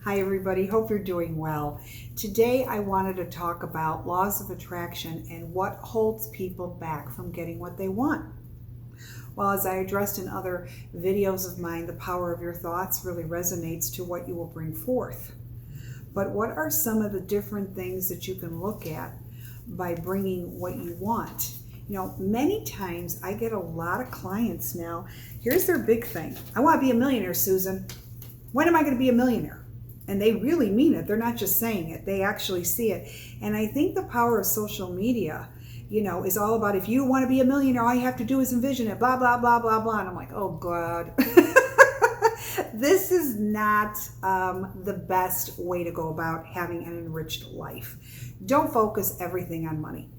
Hi everybody, hope you're doing well. Today I wanted to talk about laws of attraction and what holds people back from getting what they want. Well, as I addressed in other videos of mine, the power of your thoughts really resonates to what you will bring forth. But what are some of the different things that you can look at by bringing what you want? You know, many times I get a lot of clients now. Here's their big thing. I want to be a millionaire, Susan. When am I going to be a millionaire? And they really mean it. They're not just saying it. They actually see it. And I think the power of social media, is all about if you want to be a millionaire, all you have to do is envision it, blah, blah, blah, blah, blah. And I'm like, oh, God. This is not the best way to go about having an enriched life. Don't focus everything on money.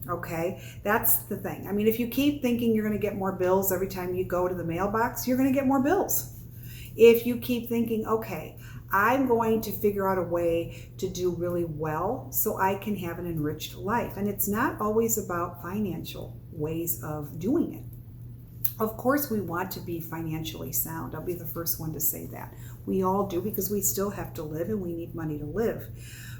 Okay, that's the thing. I mean, if you keep thinking you're going to get more bills every time you go to the mailbox, you're going to get more bills. If you keep thinking, okay, I'm going to figure out a way to do really well so I can have an enriched life. And it's not always about financial ways of doing it. Of course, we want to be financially sound. I'll be the first one to say that. We all do, because we still have to live and we need money to live.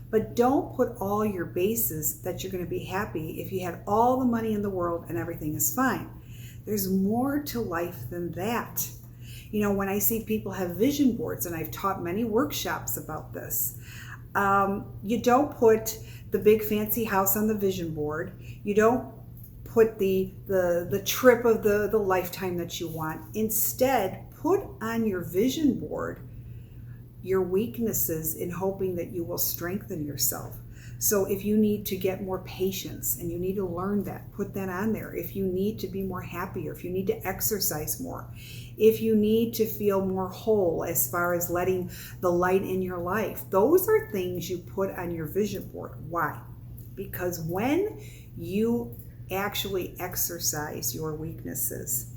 But don't put all your bases that you're going to be happy if you had all the money in the world and everything is fine. There's more to life than that. You know, when I see people have vision boards, and I've taught many workshops about this, you don't put the big fancy house on the vision board. You don't put the trip of the lifetime that you want. Instead, put on your vision board your weaknesses in hoping that you will strengthen yourself. So if you need to get more patience and you need to learn that, put that on there. If you need to be more happier, if you need to exercise more, if you need to feel more whole as far as letting the light in your life, those are things you put on your vision board. Why? Because when you actually exercise your weaknesses,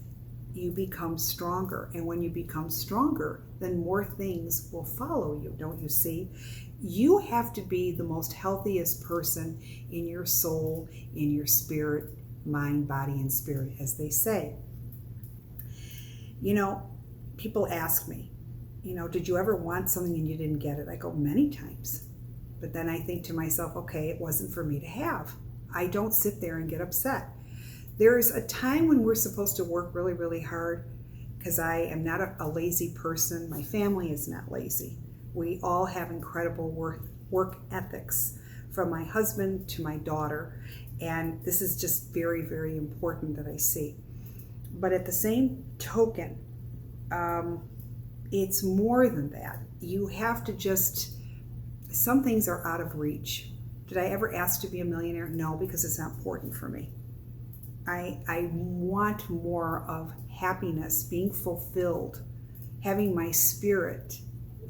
you become stronger. And when you become stronger, then more things will follow you, don't you see? You have to be the most healthiest person in your soul, in your spirit, mind, body, and spirit, as they say. You know, people ask me, did you ever want something and you didn't get it? I go, many times. But then I think to myself, okay, it wasn't for me to have. I don't sit there and get upset. There's a time when we're supposed to work really, really hard, because I am not a lazy person. My family is not lazy. We all have incredible work ethics, from my husband to my daughter. And this is just very, very important that I see. But at the same token, it's more than that. You have to some things are out of reach. Did I ever ask to be a millionaire? No, because it's not important for me. I want more of happiness, being fulfilled, having my spirit,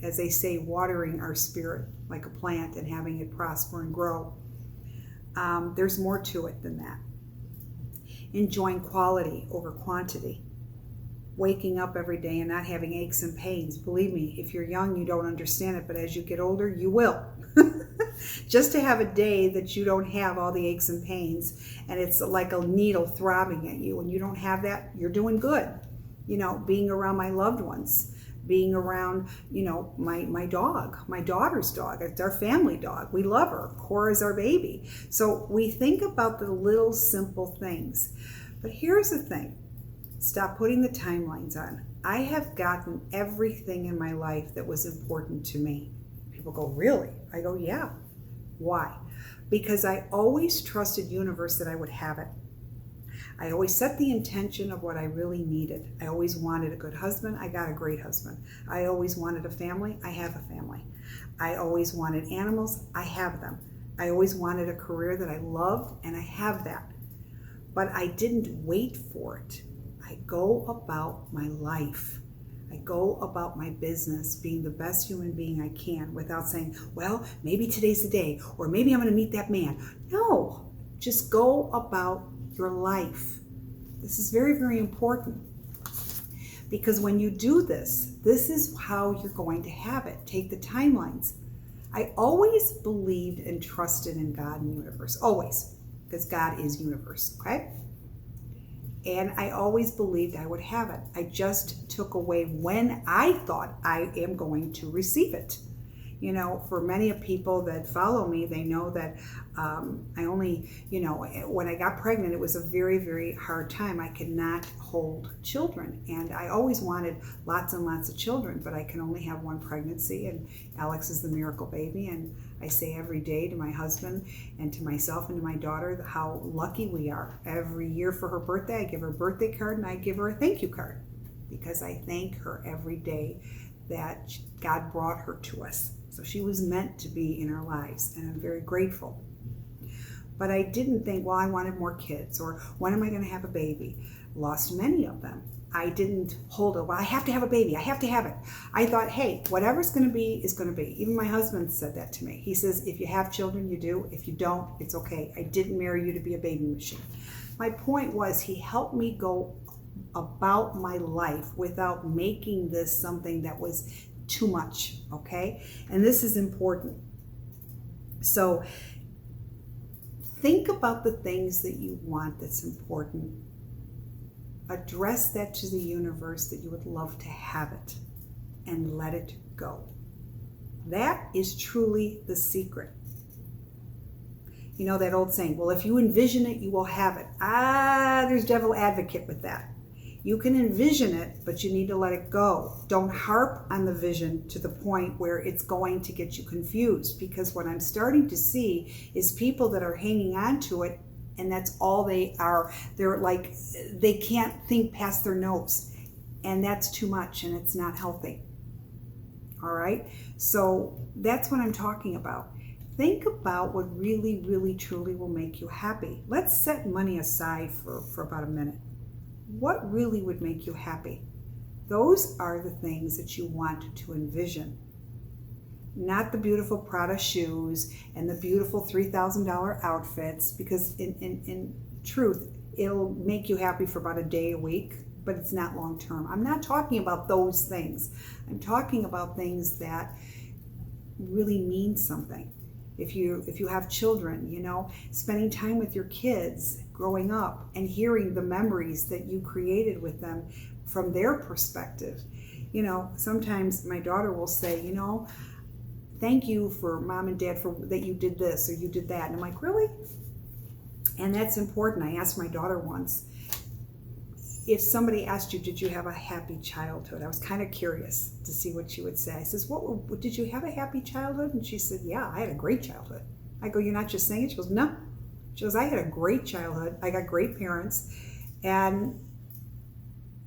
as they say, watering our spirit like a plant and having it prosper and grow. There's more to it than that. Enjoying quality over quantity. Waking up every day and not having aches and pains. Believe me, if you're young, you don't understand it, but as you get older, you will. Just to have a day that you don't have all the aches and pains, and it's like a needle throbbing at you, and you don't have that, you're doing good. Being around my loved ones, being around, my dog, my daughter's dog. It's our family dog. We love her. Cora's our baby. So we think about the little simple things. But here's the thing. Stop putting the timelines on. I have gotten everything in my life that was important to me. People go, really? I go, yeah. Why? Because I always trusted universe that I would have it. I always set the intention of what I really needed. I always wanted a good husband. I got a great husband. I always wanted a family. I have a family. I always wanted animals. I have them. I always wanted a career that I loved, and I have that. But I didn't wait for it. I go about my life. I go about my business being the best human being I can without saying, well, maybe today's the day, or maybe I'm going to meet that man. No, just go about your life. This is very, very important, because when you do this, this is how you're going to have it. Take the timelines. I always believed and trusted in God and universe, always, because God is universe, okay? And I always believed I would have it. I just took away when I thought I am going to receive it. You know, for many of people that follow me, they know that I only, you know, when I got pregnant, it was a very, very hard time. I could not hold children, and I always wanted lots and lots of children, but I can only have one pregnancy, and Alex is the miracle baby. And I say every day to my husband and to myself and to my daughter how lucky we are. Every year for her birthday, I give her a birthday card and I give her a thank you card, because I thank her every day that God brought her to us. So she was meant to be in our lives, and I'm very grateful. But I didn't think, well, I wanted more kids, or when am I going to have a baby? Lost many of them. I didn't hold it, well, I have to have a baby, I have to have it. I thought, hey, whatever's going to be is going to be. Even my husband said that to me. He says, if you have children, you do. If you don't, it's okay. I didn't marry you to be a baby machine. My point was, he helped me go about my life without making this something that was too much, okay? And this is important. So think about the things that you want that's important. Address that to the universe that you would love to have it, and let it go. That is truly the secret. You know that old saying, well, if you envision it, you will have it. There's devil advocate with that. You can envision it, but you need to let it go. Don't harp on the vision to the point where it's going to get you confused, because what I'm starting to see is people that are hanging on to it, and that's all they are. They're like, they can't think past their nose, and that's too much, and it's not healthy. All right? So that's what I'm talking about. Think about what really, really, truly will make you happy. Let's set money aside for about a minute. What really would make you happy? Those are the things that you want to envision. Not the beautiful Prada shoes and the beautiful $3,000 outfits, because in truth, it'll make you happy for about a day a week, but it's not long term. I'm not talking about those things. I'm talking about things that really mean something. If you have children, you know, spending time with your kids growing up and hearing the memories that you created with them from their perspective. You know, sometimes my daughter will say, you know, thank you for mom and dad for that you did this or you did that. And I'm like, really? And that's important. I asked my daughter once, if somebody asked you, did you have a happy childhood? I was kind of curious to see what she would say. I says, what did you have a happy childhood? And she said, yeah, I had a great childhood. I go, you're not just saying it? She goes, no. She goes, I had a great childhood. I got great parents, and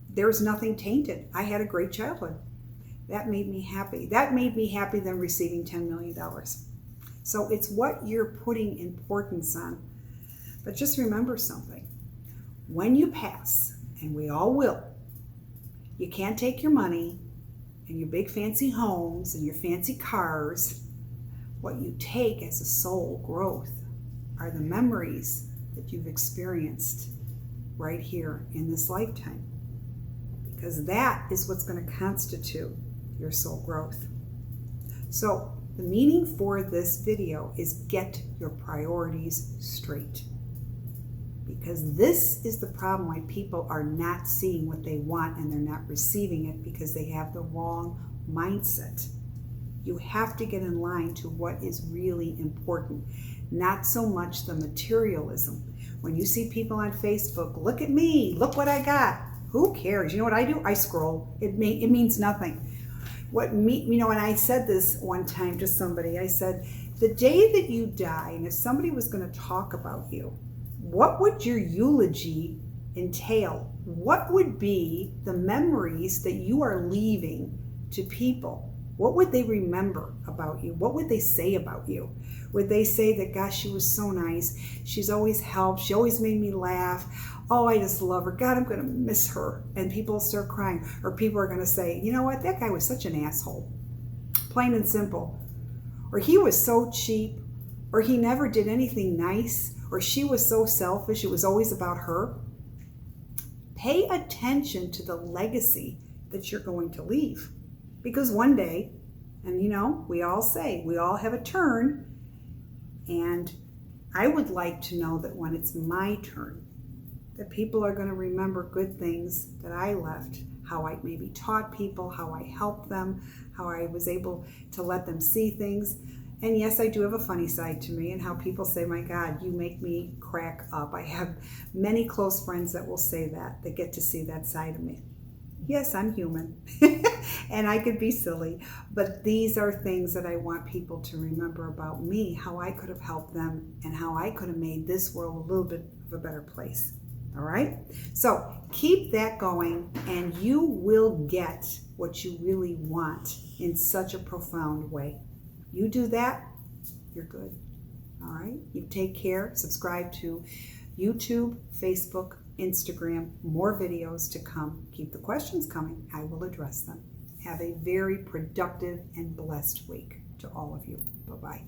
there's nothing tainted. I had a great childhood. That made me happy. That made me happy than receiving $10 million. So it's what you're putting importance on. But just remember something. When you pass, and we all will, you can't take your money and your big fancy homes and your fancy cars. What you take as a soul growth are the memories that you've experienced right here in this lifetime, because that is what's going to constitute your soul growth. So the meaning for this video is get your priorities straight. Because this is the problem why people are not seeing what they want and they're not receiving it, because they have the wrong mindset. You have to get in line to what is really important, not so much the materialism. When you see people on Facebook, look at me, look what I got. Who cares? You know what I do? I scroll. It means nothing. You know, and I said this one time to somebody, I said, the day that you die, and if somebody was going to talk about you, what would your eulogy entail? What would be the memories that you are leaving to people? What would they remember about you? What would they say about you? Would they say that, gosh, she was so nice. She's always helped. She always made me laugh. Oh, I just love her. God, I'm going to miss her. And people start crying. Or people are going to say, you know what? That guy was such an asshole. Plain and simple. Or he was so cheap. Or he never did anything nice. Or she was so selfish, it was always about her. Pay attention to the legacy that you're going to leave. Because one day, and you know, we all say, we all have a turn, and I would like to know that when it's my turn, that people are going to remember good things that I left, how I maybe taught people, how I helped them, how I was able to let them see things. And yes, I do have a funny side to me, and how people say, my God, you make me crack up. I have many close friends that will say that get to see that side of me. Yes, I'm human and I could be silly, but these are things that I want people to remember about me, how I could have helped them and how I could have made this world a little bit of a better place. All right? So keep that going and you will get what you really want in such a profound way. You do that, you're good. All right? You take care. Subscribe to YouTube, Facebook, Instagram, more videos to come. Keep the questions coming. I will address them. Have a very productive and blessed week to all of you. Bye-bye.